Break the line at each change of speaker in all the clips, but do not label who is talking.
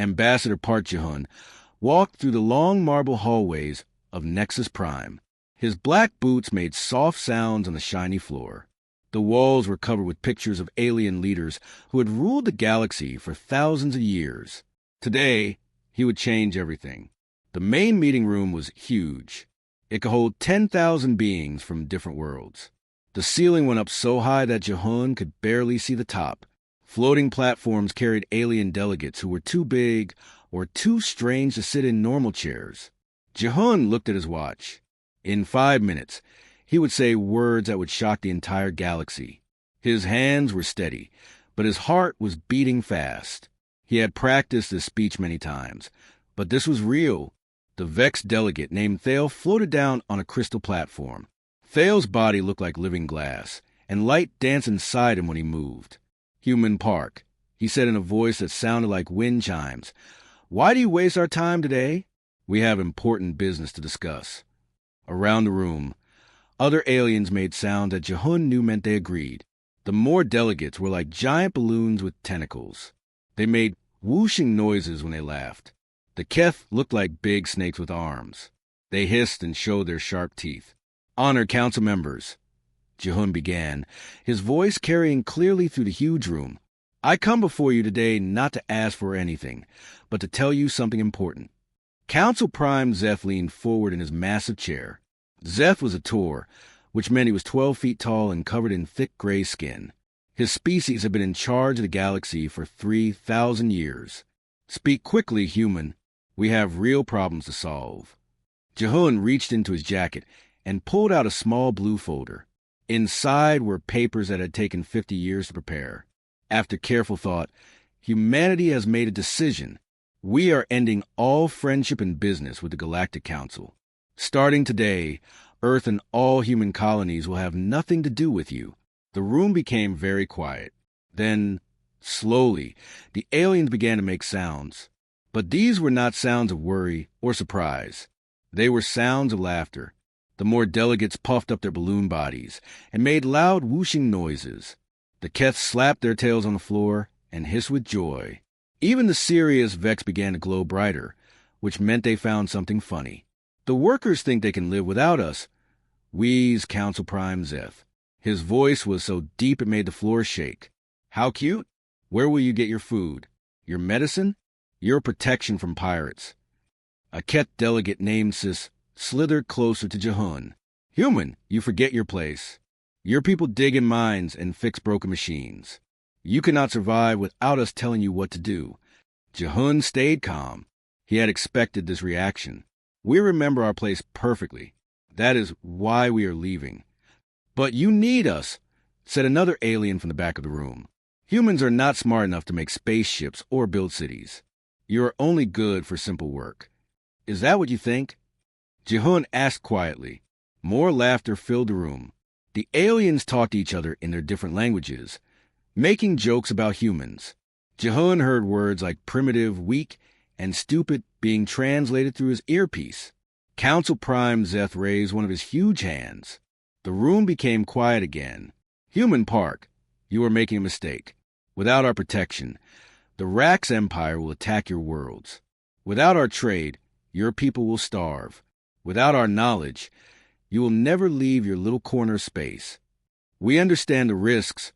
Ambassador Park Ji-hun, walked through the long marble hallways of Nexus Prime. His black boots made soft sounds on the shiny floor. The walls were covered with pictures of alien leaders who had ruled the galaxy for thousands of years. Today, he would change everything. The main meeting room was huge. It could hold 10,000 beings from different worlds. The ceiling went up so high that Ji-hun could barely see the top. Floating platforms carried alien delegates who were too big or too strange to sit in normal chairs. Ji-hun looked at his watch. In 5 minutes, he would say words that would shock the entire galaxy. His hands were steady, but his heart was beating fast. He had practiced this speech many times, but this was real. The Vex delegate named Thale floated down on a crystal platform. Thale's body looked like living glass, and light danced inside him when he moved. "Human Park," he said in a voice that sounded like wind chimes. "Why do you waste our time today? We have important business to discuss." Around the room, other aliens made sounds that Ji-hun knew meant they agreed. The more delegates were like giant balloons with tentacles. They made whooshing noises when they laughed. The Keth looked like big snakes with arms. They hissed and showed their sharp teeth. "Honored council members," Ji-hun began, his voice carrying clearly through the huge room. "I come before you today not to ask for anything, but to tell you something important." Council Prime Zeth leaned forward in his massive chair. Zeth was a Tor, which meant he was 12 feet tall and covered in thick gray skin. His species had been in charge of the galaxy for 3,000 years. "Speak quickly, human. We have real problems to solve." Ji-hun reached into his jacket and pulled out a small blue folder. Inside were papers that had taken 50 years to prepare. After careful thought, humanity has made a decision. We are ending all friendship and business with the Galactic Council. Starting today, Earth and all human colonies will have nothing to do with you. The room became very quiet. Then, slowly, the aliens began to make sounds. But these were not sounds of worry or surprise. They were sounds of laughter. The more delegates puffed up their balloon bodies and made loud whooshing noises. The Keth slapped their tails on the floor and hissed with joy. Even the serious Vex began to glow brighter, which meant they found something funny. "The workers think they can live without us," wheezed Council Prime Zeth. His voice was so deep it made the floor shake. "How cute? Where will you get your food? Your medicine? Your protection from pirates." A Ket delegate named Sis slithered closer to Ji-hun. "Human, you forget your place. Your people dig in mines and fix broken machines. You cannot survive without us telling you what to do." Ji-hun stayed calm. He had expected this reaction. "We remember our place perfectly. That is why we are leaving." "But you need us," said another alien from the back of the room. "Humans are not smart enough to make spaceships or build cities. You are only good for simple work." "Is that what you think?" Ji-hun asked quietly. More laughter filled the room. The aliens talked to each other in their different languages, making jokes about humans. Ji-hun heard words like primitive, weak, and stupid being translated through his earpiece. Council Prime Zeth raised one of his huge hands. The room became quiet again. "Human Park, you are making a mistake. Without our protection, the Rax Empire will attack your worlds. Without our trade, your people will starve. Without our knowledge, you will never leave your little corner of space." "We understand the risks,"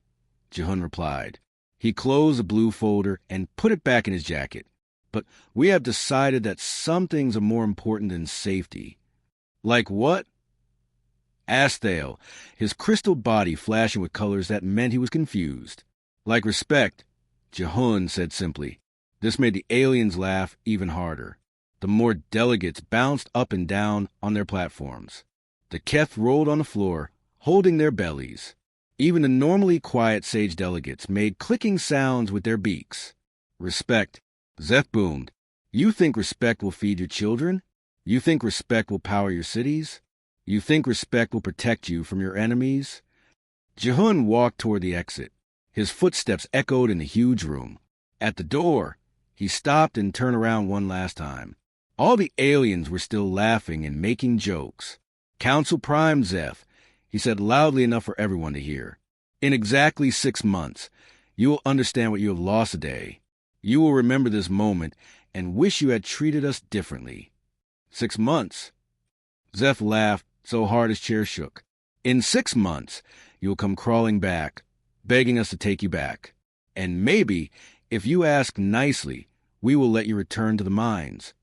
Ji-hun replied. He closed the blue folder and put it back in his jacket. "But we have decided that some things are more important than safety." "Like what?" asked Thale, his crystal body flashing with colors that meant he was confused. "Like respect," Ji-hun said simply. This made the aliens laugh even harder. The more delegates bounced up and down on their platforms. The Keth rolled on the floor, holding their bellies. Even the normally quiet sage delegates made clicking sounds with their beaks. "Respect," Zeth boomed. "You think respect will feed your children? You think respect will power your cities? You think respect will protect you from your enemies?" Ji-hun walked toward the exit. His footsteps echoed in the huge room. At the door, he stopped and turned around one last time. All the aliens were still laughing and making jokes. "Council Prime Zeth," he said loudly enough for everyone to hear. "In exactly 6 months, you will understand what you have lost today. You will remember this moment and wish you had treated us differently. 6 months? Zeph laughed so hard his chair shook. In 6 months, you will come crawling back, begging us to take you back. And maybe, if you ask nicely, we will let you return to the mines.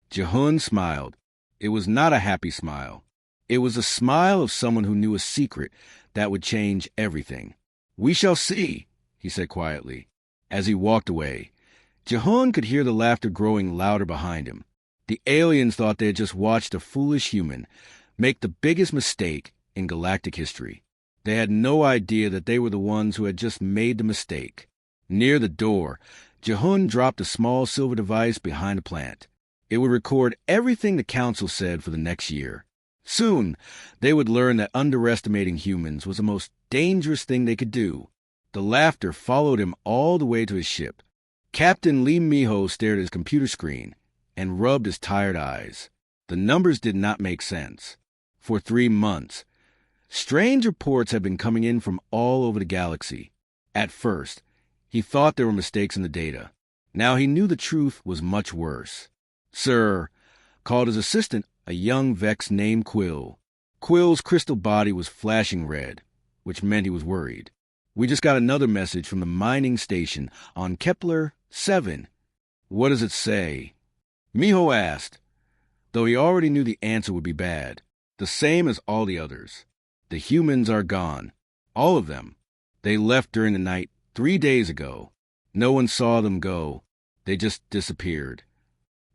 Jehun smiled. It was not a happy smile. It was a smile of someone who knew a secret that would change everything. We shall see, he said quietly. As he walked away, Jehun could hear the laughter growing louder behind him. The aliens thought they had just watched a foolish human make the biggest mistake in galactic history. They had no idea that they were the ones who had just made the mistake. Near the door, Jehun dropped a small silver device behind a plant. It would record everything the council said for the next year. Soon, they would learn that underestimating humans was the most dangerous thing they could do. The laughter followed him all the way to his ship. Captain Lee Miho stared at his computer screen and rubbed his tired eyes. The numbers did not make sense. For 3 months, strange reports had been coming in from all over the galaxy. At first, he thought there were mistakes in the data. Now he knew the truth was much worse. Sir called his assistant a young Vex named Quill. Quill's crystal body was flashing red, which meant he was worried. We just got another message from the mining station on Kepler 7. What does it say? Miho asked, though he already knew the answer would be bad. The same as all the others. The humans are gone. All of them. They left during the night 3 days ago. No one saw them go. They just disappeared.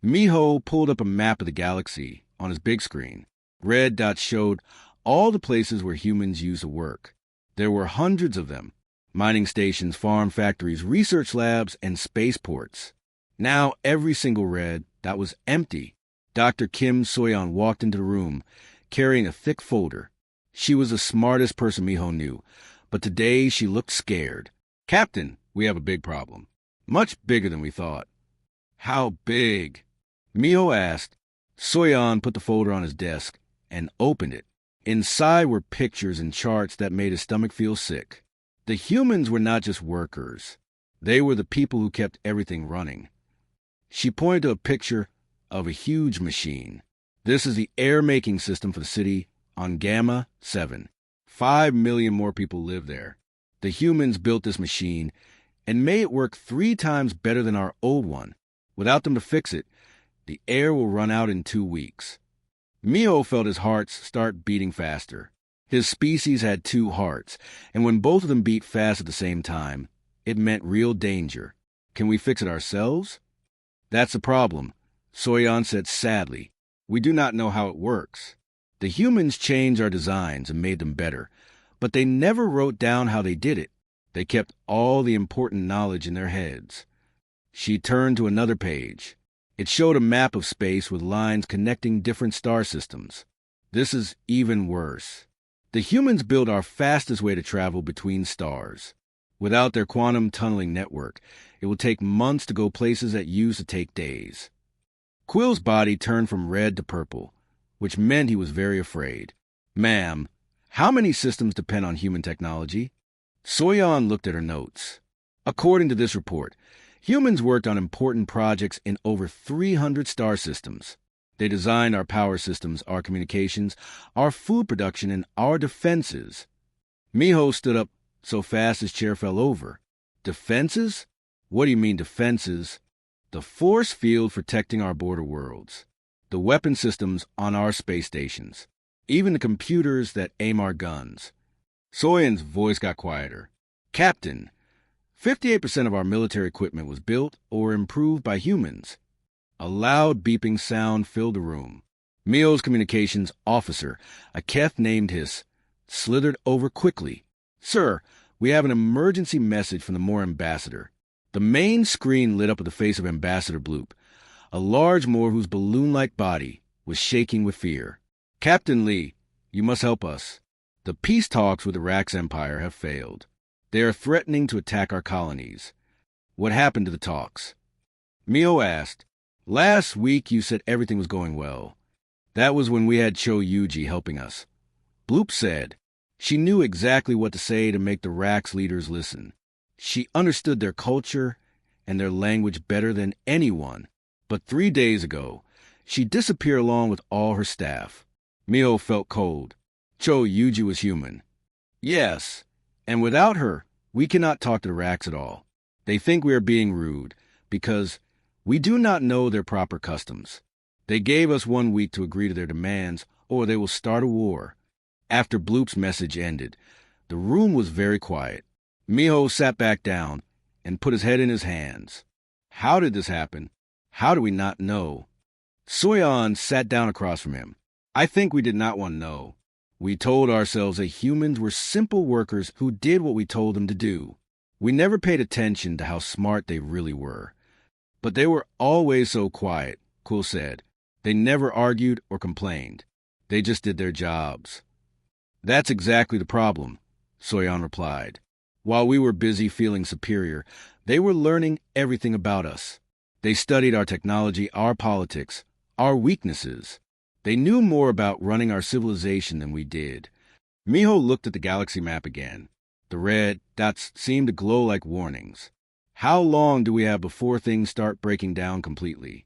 Miho pulled up a map of the galaxy on his big screen. Red dots showed all the places where humans used to work. There were hundreds of them. Mining stations, farm factories, research labs, and spaceports. Now every single red dot was empty. Dr. Kim Soyeon walked into the room, carrying a thick folder. She was the smartest person Miho knew, but today she looked scared. Captain, we have a big problem. Much bigger than we thought. How big? Miho asked. Soyeon put the folder on his desk and opened it. Inside were pictures and charts that made his stomach feel sick. The humans were not just workers. They were the people who kept everything running. She pointed to a picture of a huge machine. This is the air-making system for the city on Gamma 7. 5 million more people live there. The humans built this machine and made it work 3 times better than our old one. Without them to fix it, the air will run out in 2 weeks. Miho felt his heart start beating faster. His species had 2 hearts, and when both of them beat fast at the same time, it meant real danger. Can we fix it ourselves? That's the problem, Soyeon said sadly. We do not know how it works. The humans changed our designs and made them better, but they never wrote down how they did it. They kept all the important knowledge in their heads. She turned to another page. It showed a map of space with lines connecting different star systems. This is even worse. The humans built our fastest way to travel between stars. Without their quantum tunneling network, it will take months to go places that used to take days. Quill's body turned from red to purple, which meant he was very afraid. Ma'am, how many systems depend on human technology? Soyeon looked at her notes. According to this report, humans worked on important projects in over 300 star systems. They designed our power systems, our communications, our food production, and our defenses. Miho stood up so fast his chair fell over. Defenses? What do you mean defenses? The force field protecting our border worlds. The weapon systems on our space stations. Even the computers that aim our guns. Soyeon's voice got quieter. Captain, 58% of our military equipment was built or improved by humans. A loud beeping sound filled the room. Miho's communications officer, a Keth named Hiss, slithered over quickly. Sir, we have an emergency message from the Moore ambassador. The main screen lit up with the face of Ambassador Bloop, a large Moore whose balloon-like body was shaking with fear. Captain Lee, you must help us. The peace talks with the Rax Empire have failed. They are threatening to attack our colonies. What happened to the talks? Miho asked. Last week you said everything was going well. That was when we had Cho Yuji helping us. Bloop said. She knew exactly what to say to make the Rax leaders listen. She understood their culture and their language better than anyone. But 3 days ago, she disappeared along with all her staff. Miho felt cold. Cho Yuji was human. Yes, and without her, we cannot talk to the racks at all. They think we are being rude, because we do not know their proper customs. They gave us 1 week to agree to their demands, or they will start a war. After Bloop's message ended, the room was very quiet. Miho sat back down and put his head in his hands. How did this happen? How do we not know? Soyeon sat down across from him. I think we did not want to know. We told ourselves that humans were simple workers who did what we told them to do. We never paid attention to how smart they really were. But they were always so quiet, Kul said. They never argued or complained. They just did their jobs. That's exactly the problem, Soyeon replied. While we were busy feeling superior, they were learning everything about us. They studied our technology, our politics, our weaknesses. They knew more about running our civilization than we did. Miho looked at the galaxy map again. The red dots seemed to glow like warnings. How long do we have before things start breaking down completely?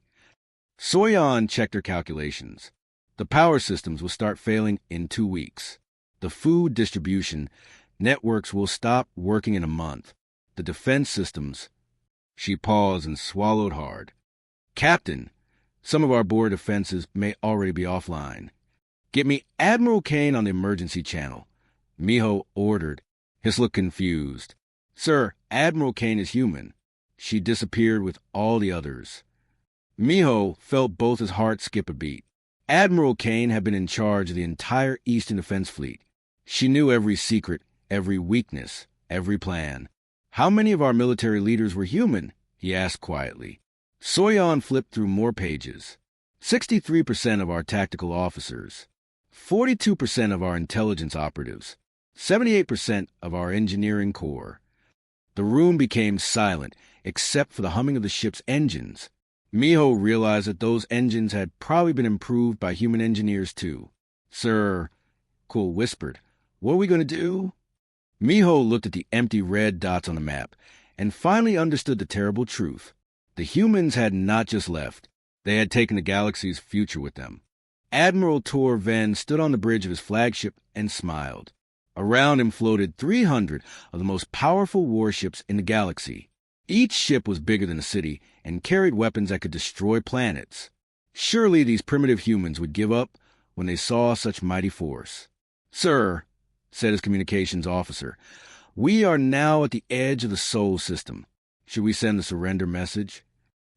Soyeon checked her calculations. The power systems will start failing in 2 weeks. The food distribution networks will stop working in a month. The defense systems... She paused and swallowed hard. Captain, some of our border defenses may already be offline. Get me Admiral Kane on the emergency channel, Miho ordered, his look confused. Sir, Admiral Kane is human. She disappeared with all the others. Miho felt both his hearts skip a beat. Admiral Kane had been in charge of the entire Eastern Defense Fleet. She knew every secret, every weakness, every plan. How many of our military leaders were human? He asked quietly. Soyeon flipped through more pages. 63% of our tactical officers, 42% of our intelligence operatives, 78% of our engineering corps. The room became silent, except for the humming of the ship's engines. Miho realized that those engines had probably been improved by human engineers too. Sir, Kul whispered, what are we going to do? Miho looked at the empty red dots on the map and finally understood the terrible truth. The humans had not just left. They had taken the galaxy's future with them. Admiral Tor Ven stood on the bridge of his flagship and smiled. Around him floated 300 of the most powerful warships in the galaxy. Each ship was bigger than a city and carried weapons that could destroy planets. Surely these primitive humans would give up when they saw such mighty force. Sir, said his communications officer, we are now at the edge of the Sol system. Should we send the surrender message?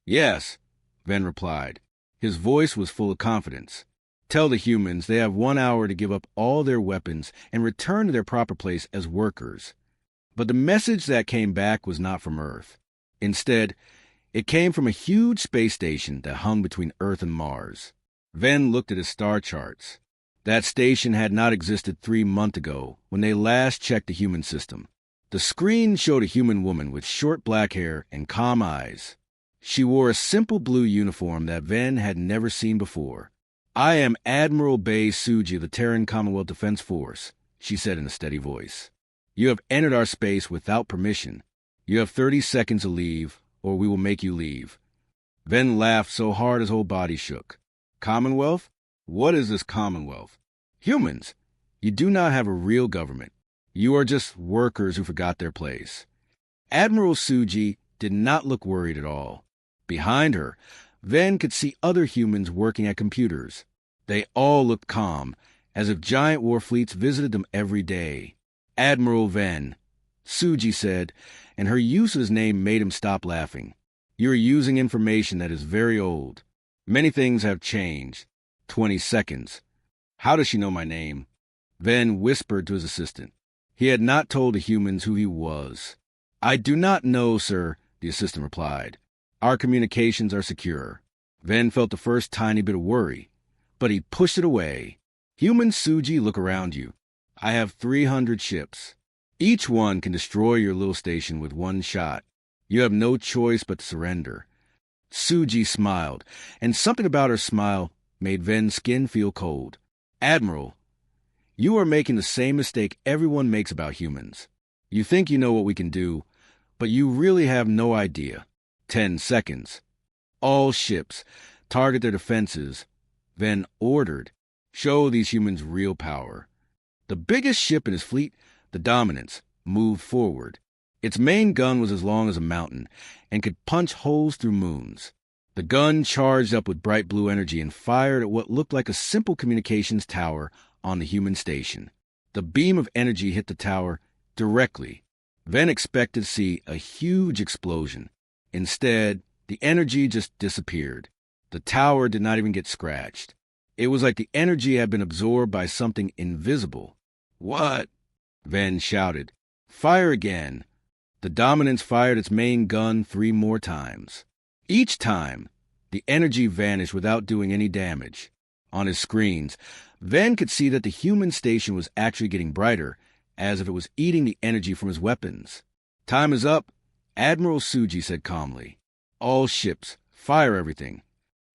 Yes, Ven replied. His voice was full of confidence. Tell the humans they have 1 hour to give up all their weapons and return to their proper place as workers. But the message that came back was not from Earth. Instead, it came from a huge space station that hung between Earth and Mars. Ven looked at his star charts. That station had not existed 3 months ago when they last checked the human system. The screen showed a human woman with short black hair and calm eyes. She wore a simple blue uniform that Ven had never seen before. I am Admiral Bae Suji of the Terran Commonwealth Defense Force, she said in a steady voice. You have entered our space without permission. You have 30 seconds to leave, or we will make you leave. Ven laughed so hard his whole body shook. Commonwealth? What is this Commonwealth? Humans. You do not have a real government. You are just workers who forgot their place. Admiral Suji did not look worried at all. Behind her, Ven could see other humans working at computers. They all looked calm, as if giant war fleets visited them every day. Admiral Ven, Suji said, and her use of his name made him stop laughing. You are using information that is very old. Many things have changed. 20 seconds. How does she know my name? Ven whispered to his assistant. He had not told the humans who he was. I do not know, sir, the assistant replied. Our communications are secure. Ven felt the first tiny bit of worry, but he pushed it away. Human Suji, look around you. I have 300 ships. Each one can destroy your little station with 1 shot. You have no choice but to surrender. Suji smiled, and something about her smile made Ven's skin feel cold. Admiral, you are making the same mistake everyone makes about humans. You think you know what we can do, but you really have no idea. 10 seconds. All ships, target their defenses. Ven ordered, show these humans real power. The biggest ship in his fleet, the Dominance, moved forward. Its main gun was as long as a mountain and could punch holes through moons. The gun charged up with bright blue energy and fired at what looked like a simple communications tower on the human station. The beam of energy hit the tower directly. Ven expected to see a huge explosion. Instead, the energy just disappeared. The tower did not even get scratched. It was like the energy had been absorbed by something invisible. "What?" Ven shouted. "Fire again." The Dominance fired its main gun 3 more times. Each time, the energy vanished without doing any damage. On his screens, Ven could see that the human station was actually getting brighter, as if it was eating the energy from his weapons. "Time is up," Admiral Suji said calmly. "All ships, fire everything."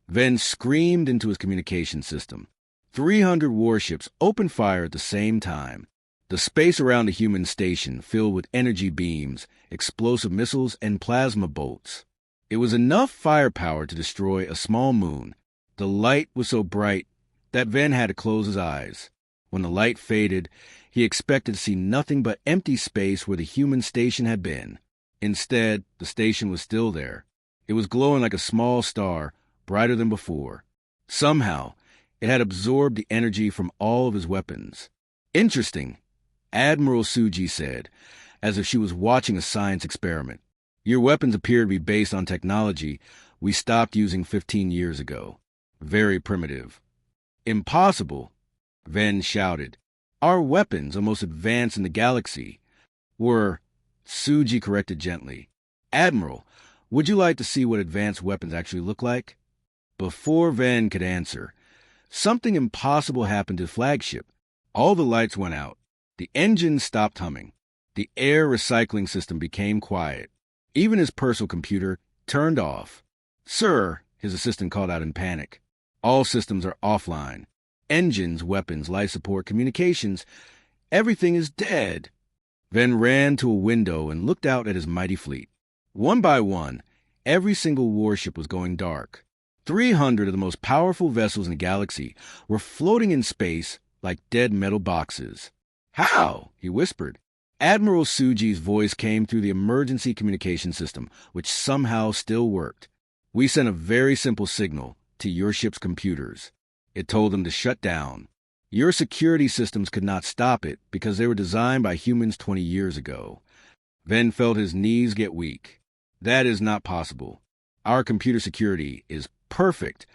Ven screamed into his communication system. 300 warships opened fire at the same time. The space around the human station filled with energy beams, explosive missiles, and plasma bolts. It was enough firepower to destroy a small moon. The light was so bright that Ven had to close his eyes. When the light faded, he expected to see nothing but empty space where the human station had been. Instead, the station was still there. It was glowing like a small star, brighter than before. Somehow, it had absorbed the energy from all of his weapons. "Interesting," Admiral Suji said, as if she was watching a science experiment. "Your weapons appear to be based on technology we stopped using 15 years ago. Very primitive." "Impossible," Ven shouted. "Our weapons, the most advanced in the galaxy, were..." Suji corrected gently. "Admiral, would you like to see what advanced weapons actually look like?" Before Ven could answer, something impossible happened to the flagship. All the lights went out. The engines stopped humming. The air recycling system became quiet. Even his personal computer turned off. "Sir," his assistant called out in panic, "all systems are offline. Engines, weapons, life support, communications, everything is dead." Ven ran to a window and looked out at his mighty fleet. One by one, every single warship was going dark. 300 of the most powerful vessels in the galaxy were floating in space like dead metal boxes. "How?" he whispered. Admiral Suji's voice came through the emergency communication system, which somehow still worked. "We sent a very simple signal to your ship's computers. It told them to shut down. Your security systems could not stop it because they were designed by humans 20 years ago." Ven felt his knees get weak. "That is not possible. Our computer security is perfect.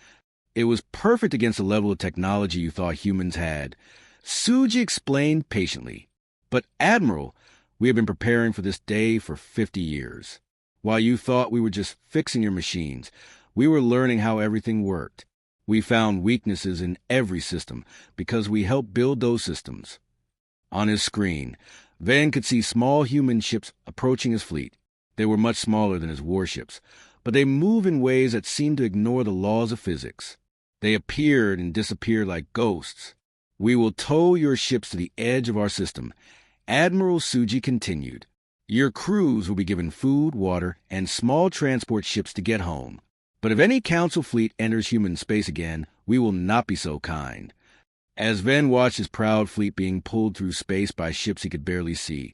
It was perfect against the level of technology you thought humans had." Suji explained patiently. "But Admiral, we have been preparing for this day for 50 years. While you thought we were just fixing your machines, we were learning how everything worked. We found weaknesses in every system because we helped build those systems." On his screen, Ven could see small human ships approaching his fleet. They were much smaller than his warships, but they moved in ways that seemed to ignore the laws of physics. They appeared and disappeared like ghosts. "We will tow your ships to the edge of our system," Admiral Suji continued. "Your crews will be given food, water, and small transport ships to get home. But if any Council fleet enters human space again, we will not be so kind." As Ven watched his proud fleet being pulled through space by ships he could barely see,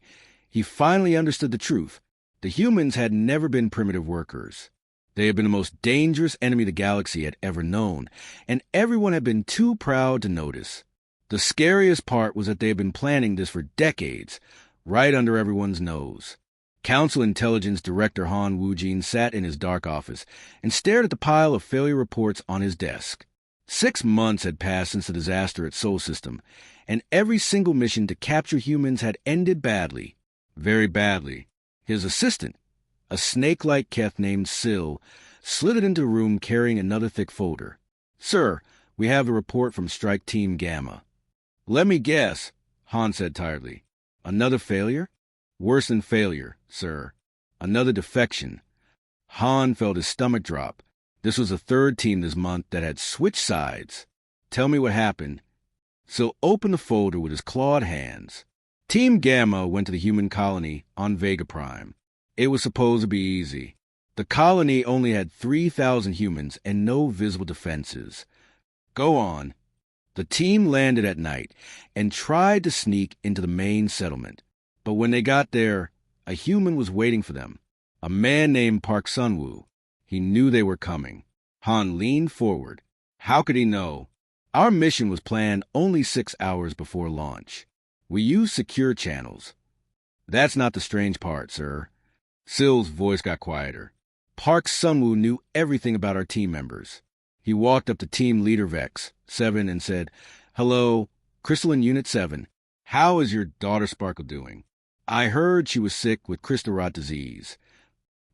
he finally understood the truth. The humans had never been primitive workers. They had been the most dangerous enemy the galaxy had ever known, and everyone had been too proud to notice. The scariest part was that they had been planning this for decades, right under everyone's nose. Council Intelligence Director Han Woojin sat in his dark office and stared at the pile of failure reports on his desk. 6 months had passed since the disaster at Sol System, and every single mission to capture humans had ended badly. Very badly. His assistant, a snake-like Keth named Syl, slid into the room carrying another thick folder. "Sir, we have the report from Strike Team Gamma." "Let me guess," Han said tiredly. "Another failure?" "Worse than failure, sir. Another defection." Han felt his stomach drop. This was the 3rd team this month that had switched sides. "Tell me what happened." Syl opened the folder with his clawed hands. Team Gamma went to the human colony on Vega Prime. It was supposed to be easy. The The colony only had 3,000 humans and no visible defenses. Go on. The team landed at night and tried to sneak into the main settlement. But when they got there, a human was waiting for them. A man named Park Sun-woo. He knew they were coming. Han leaned forward. How could he know? Our mission was planned only 6 hours before launch. We used secure channels. That's not the strange part, sir. Sill's voice got quieter. Park Sun-woo knew everything about our team members. He walked up to team leader Vex, 7, and said, "Hello, Crystalline Unit 7. How is your daughter Sparkle doing? I heard she was sick with crystal rot disease."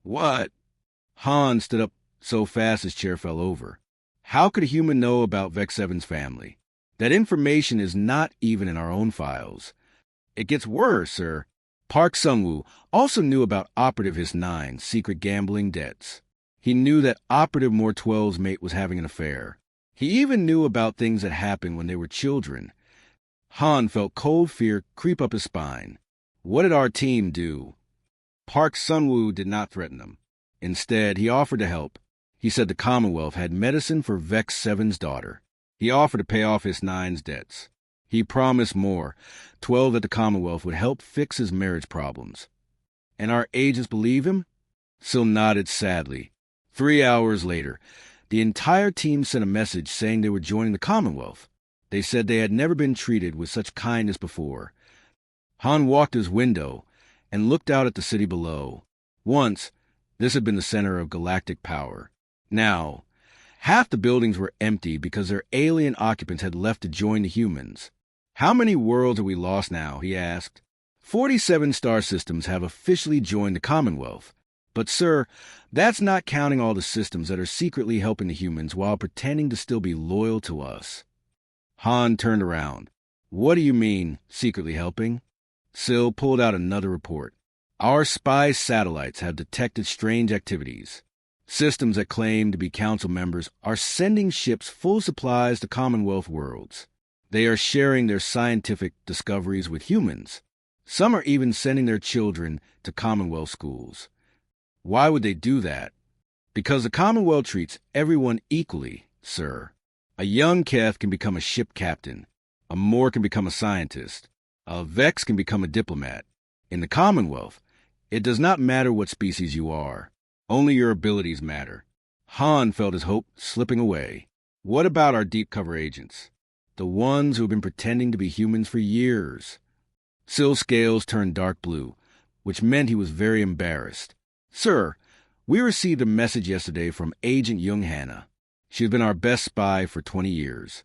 What? Han stood up so fast his chair fell over. How could a human know about Vex 7's family? That information is not even in our own files. It gets worse, sir. Park Sun-woo also knew about Operative His 9's secret gambling debts. He knew that Operative More 12's mate was having an affair. He even knew about things that happened when they were children. Han felt cold fear creep up his spine. What did our team do? Park Sun-woo did not threaten them. Instead, he offered to help. He said the Commonwealth had medicine for Vex 7's daughter. He offered to pay off his 9's debts. He promised more, 12 that the Commonwealth would help fix his marriage problems. And our agents believe him? Sill nodded sadly. 3 hours later, the entire team sent a message saying they were joining the Commonwealth. They said they had never been treated with such kindness before. Han walked to his window and looked out at the city below. Once, this had been the center of galactic power. Now, half the buildings were empty because their alien occupants had left to join the humans. How many worlds have we lost now? He asked. 47 star systems have officially joined the Commonwealth. But, sir, that's not counting all the systems that are secretly helping the humans while pretending to still be loyal to us. Han turned around. What do you mean, secretly helping? Sill pulled out another report. Our spy satellites have detected strange activities. Systems that claim to be council members are sending ships full of supplies to Commonwealth worlds. They are sharing their scientific discoveries with humans. Some are even sending their children to Commonwealth schools. Why would they do that? Because the Commonwealth treats everyone equally, sir. A young Keth can become a ship captain. A Moore can become a scientist. A Vex can become a diplomat. In the Commonwealth, it does not matter what species you are. Only your abilities matter. Han felt his hope slipping away. What about our deep cover agents? The ones who have been pretending to be humans for years. Sill's scales turned dark blue, which meant he was very embarrassed. Sir, we received a message yesterday from Agent Young Hannah. She has been our best spy for 20 years.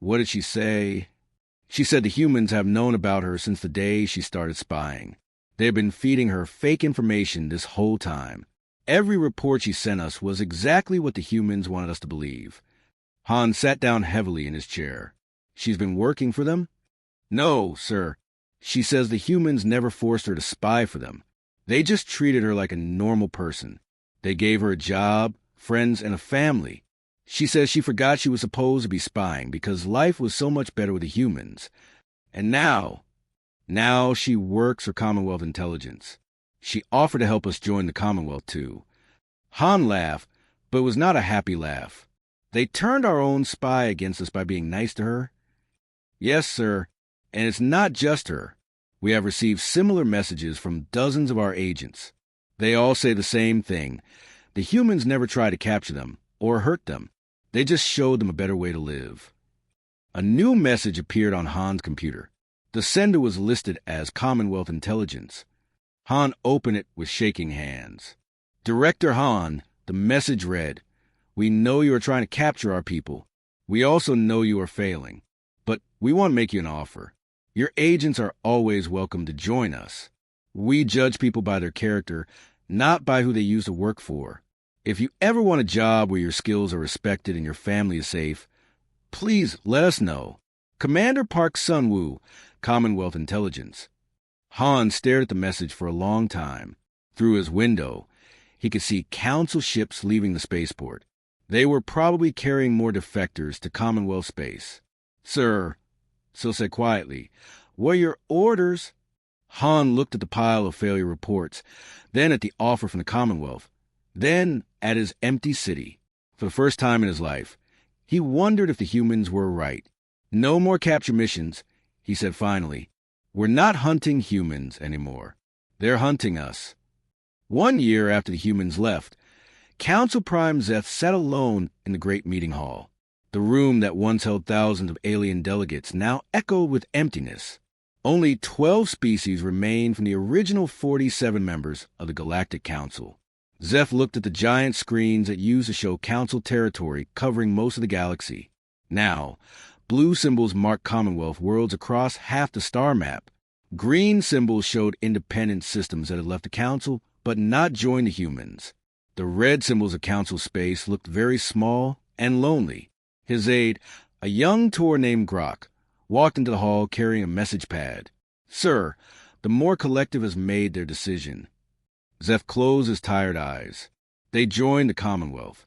What did she say? She said the humans have known about her since the day she started spying. They have been feeding her fake information this whole time. Every report she sent us was exactly what the humans wanted us to believe. Han sat down heavily in his chair. She's been working for them? No, sir. She says the humans never forced her to spy for them. They just treated her like a normal person. They gave her a job, friends, and a family. She says she forgot she was supposed to be spying because life was so much better with the humans. And now she works for Commonwealth intelligence. She offered to help us join the Commonwealth, too. Han laughed, but it was not a happy laugh. They turned our own spy against us by being nice to her? Yes, sir, and it's not just her. We have received similar messages from dozens of our agents. They all say the same thing. The humans never try to capture them or hurt them. They just showed them a better way to live. A new message appeared on Han's computer. The sender was listed as Commonwealth Intelligence. Han opened it with shaking hands. Director Han, the message read, "We know you are trying to capture our people. We also know you are failing. But we want to make you an offer. Your agents are always welcome to join us. We judge people by their character, not by who they used to work for. If you ever want a job where your skills are respected and your family is safe, please let us know. Commander Park Sun-woo, Commonwealth Intelligence." Han stared at the message for a long time. Through his window, he could see council ships leaving the spaceport. They were probably carrying more defectors to Commonwealth space. "Sir," Sill said quietly, "what are your orders?" Han looked at the pile of failure reports, then at the offer from the Commonwealth. Then, at his empty city, for the first time in his life, he wondered if the humans were right. No more capture missions, he said finally. We're not hunting humans anymore. They're hunting us. 1 year after the humans left, Council Prime Zeth sat alone in the great meeting hall. The room that once held thousands of alien delegates now echoed with emptiness. Only 12 species remained from the original 47 members of the Galactic Council. Zeth looked at the giant screens that used to show Council territory covering most of the galaxy. Now, blue symbols marked Commonwealth worlds across half the star map. Green symbols showed independent systems that had left the Council but not joined the humans. The red symbols of Council space looked very small and lonely. His aide, a young Tor named Grok, walked into the hall carrying a message pad. Sir, the More Collective has made their decision. Zeth closed his tired eyes. They joined the Commonwealth.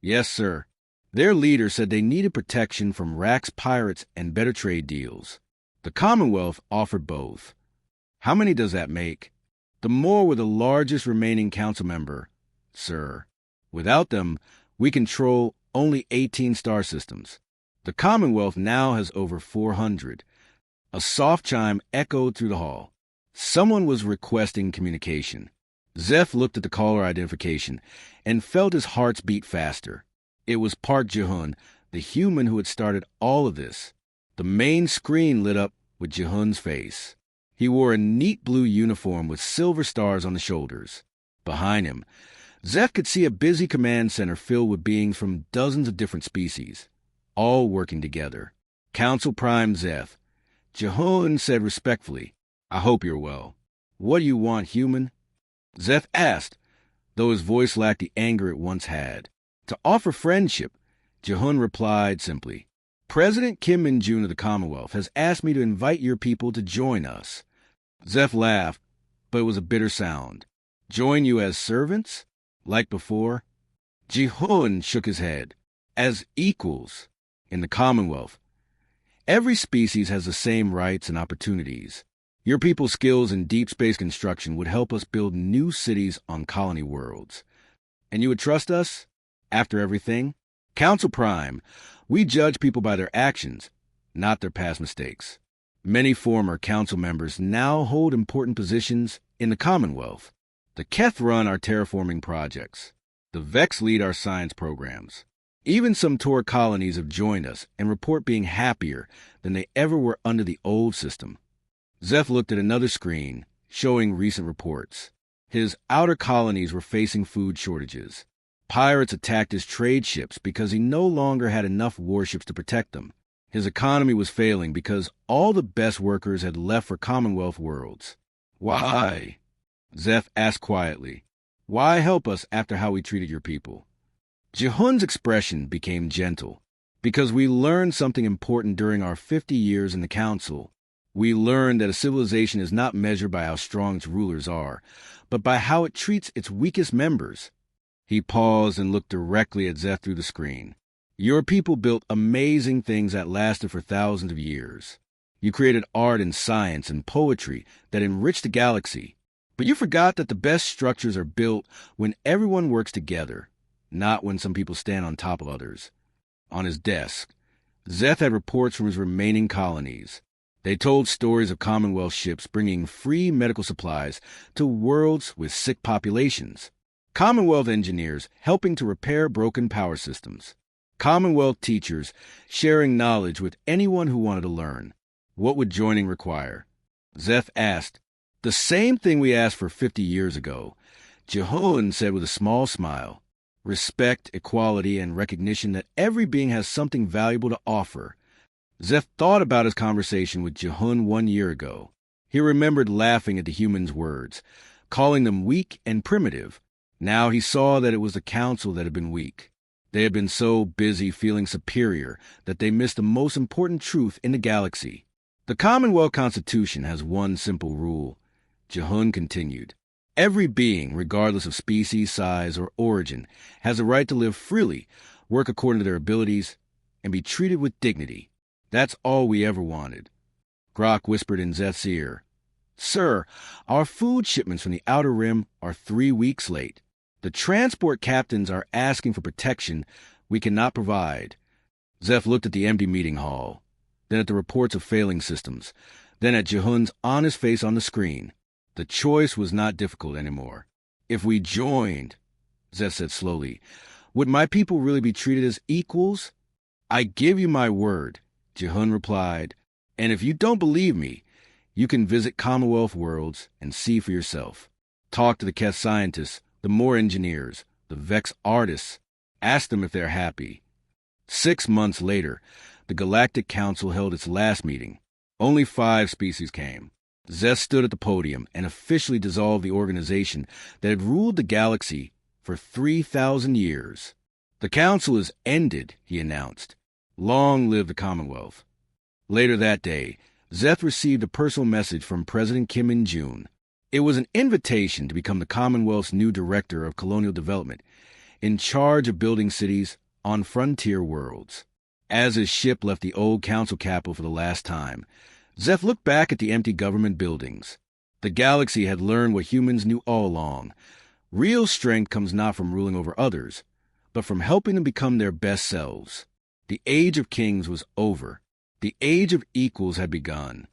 Yes, sir. Their leader said they needed protection from Rax pirates and better trade deals. The Commonwealth offered both. How many does that make? The More were the largest remaining council member, sir. Without them, we control only 18 star systems. The Commonwealth now has over 400. A soft chime echoed through the hall. Someone was requesting communication. Zeth looked at the caller identification and felt his heart beat faster. It was Park Jihun, the human who had started all of this. The main screen lit up with Jihun's face. He wore a neat blue uniform with silver stars on the shoulders. Behind him, Zeth could see a busy command center filled with beings from dozens of different species, all working together. Council Prime Zeth. Jihun said respectfully, I hope you're well. What do you want, human? Zeth asked, though his voice lacked the anger it once had. To offer friendship, Jihun replied simply, President Kim Min-jun of the Commonwealth has asked me to invite your people to join us. Zeth laughed, but it was a bitter sound. Join you as servants? Like before? Jihun shook his head. As equals. In the Commonwealth, every species has the same rights and opportunities. Your people's skills in deep space construction would help us build new cities on colony worlds. And you would trust us? After everything? Council Prime, we judge people by their actions, not their past mistakes. Many former council members now hold important positions in the Commonwealth. The Keth run our terraforming projects. The Vex lead our science programs. Even some Tor colonies have joined us and report being happier than they ever were under the old system. Zeth looked at another screen, showing recent reports. His outer colonies were facing food shortages. Pirates attacked his trade ships because he no longer had enough warships to protect them. His economy was failing because all the best workers had left for Commonwealth worlds. Why? Zeth asked quietly. Why help us after how we treated your people? Jihun's expression became gentle. Because we learned something important during our 50 years in the Council. We learned that a civilization is not measured by how strong its rulers are, but by how it treats its weakest members. He paused and looked directly at Zeth through the screen. Your people built amazing things that lasted for thousands of years. You created art and science and poetry that enriched the galaxy. But you forgot that the best structures are built when everyone works together, not when some people stand on top of others. On his desk, Zeth had reports from his remaining colonies. They told stories of Commonwealth ships bringing free medical supplies to worlds with sick populations. Commonwealth engineers helping to repair broken power systems. Commonwealth teachers sharing knowledge with anyone who wanted to learn. What would joining require? Zeth asked. The same thing we asked for 50 years ago. Jihun said with a small smile. Respect, equality, and recognition that every being has something valuable to offer. Zeth thought about his conversation with Jihun 1 year ago. He remembered laughing at the humans' words, calling them weak and primitive. Now he saw that it was the Council that had been weak. They had been so busy feeling superior that they missed the most important truth in the galaxy. The Commonwealth Constitution has one simple rule. Jihun continued. Every being, regardless of species, size, or origin, has a right to live freely, work according to their abilities, and be treated with dignity. That's all we ever wanted. Grok whispered in Zeth's ear. Sir, our food shipments from the Outer Rim are 3 weeks late. The transport captains are asking for protection we cannot provide. Zeph looked at the empty meeting hall, then at the reports of failing systems, then at Jehun's honest face on the screen. The choice was not difficult anymore. If we joined, Zeph said slowly, would my people really be treated as equals? I give you my word, Jehun replied, and if you don't believe me, you can visit Commonwealth Worlds and see for yourself. Talk to the Keth scientists, the Moore engineers, the Vex artists. Ask them if they're happy. 6 months later, the Galactic Council held its last meeting. Only 5 species came. Zeth stood at the podium and officially dissolved the organization that had ruled the galaxy for 3,000 years. The council is ended, he announced. Long live the Commonwealth. Later that day, Zeth received a personal message from President Kim In-jun. It was an invitation to become the Commonwealth's new Director of Colonial Development, in charge of building cities on frontier worlds. As his ship left the old council capital for the last time, Zeth looked back at the empty government buildings. The galaxy had learned what humans knew all along. Real strength comes not from ruling over others, but from helping them become their best selves. The age of kings was over. The age of equals had begun.